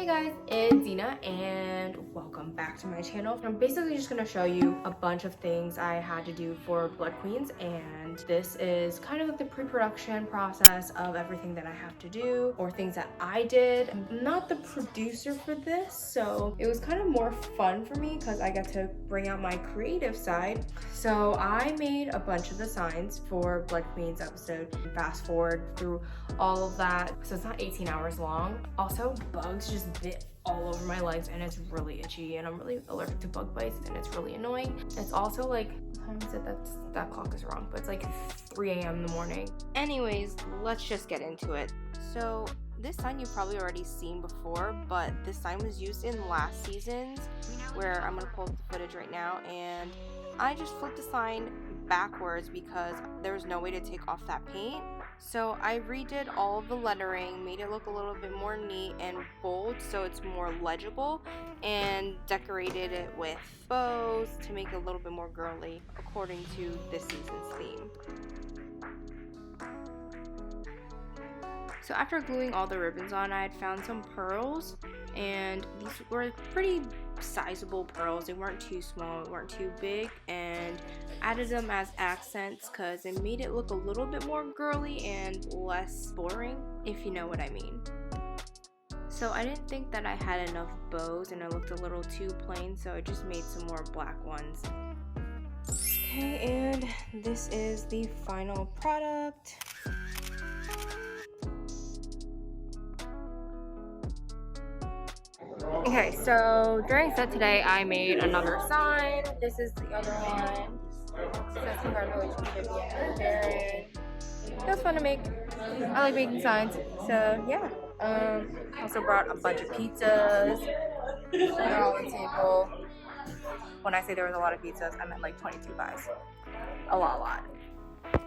Hey guys, it's Zena and welcome back to my channel. I'm basically just going to show you a bunch of things I had to do for Blood Queens, and this is kind of like the pre-production process of everything that I have to do or things that I did. I'm not the producer for this, so it was kind of more fun for me because I got to bring out my creative side. So I made a bunch of the signs for Blood Queens episode. Fast forward through all of that, so it's not 18 hours long. Also, bugs just bit all over my legs and it's really itchy, and I'm really allergic to bug bites and it's really annoying. It's also like, what time is it? That clock is wrong, but it's like 3 a.m. in the morning. Anyways, let's just get into it. So this sign you've probably already seen before, but this sign was used in last season's, where I'm gonna pull up the footage right now, and I just flipped the sign backwards because there was no way to take off that paint. So I redid all of the lettering, made it look a little bit more neat and bold so it's more legible, and decorated it with bows to make it a little bit more girly according to this season's theme. So after gluing all the ribbons on, I had found some pearls, and these were pretty sizable pearls. They weren't too small, they weren't too big, and added them as accents because it made it look a little bit more girly and less boring, if you know what I mean. So I didn't think that I had enough bows and it looked a little too plain, so I just made some more black ones. Okay, and this is the final product. Okay, so during set today, I made another sign. This is the other one. It says congratulations, Vivian and Baron. It was fun to make. I like making signs, so yeah. Also brought a bunch of pizzas. They're all on the table. When I say there was a lot of pizzas, I meant like 22 buys. A lot.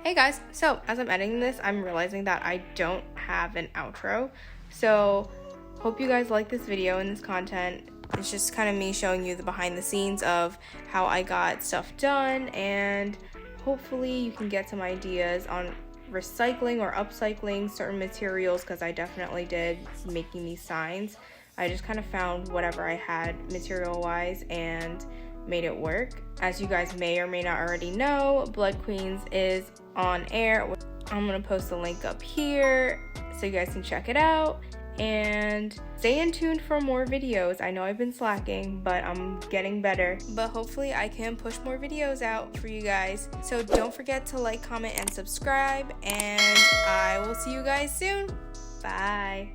Hey guys, so as I'm editing this, I'm realizing that I don't have an outro. So hope you guys like this video and this content. It's just kind of me showing you the behind the scenes of how I got stuff done, and hopefully you can get some ideas on recycling or upcycling certain materials, because I definitely did making these signs. I just kind of found whatever I had material wise and made it work. As you guys may or may not already know, Blood Queens is on air. I'm gonna post the link up here so you guys can check it out. And stay in tune for more videos. I know I've been slacking, but I'm getting better. But hopefully I can push more videos out for you guys. So don't forget to like, comment, and subscribe. And I will see you guys soon. Bye.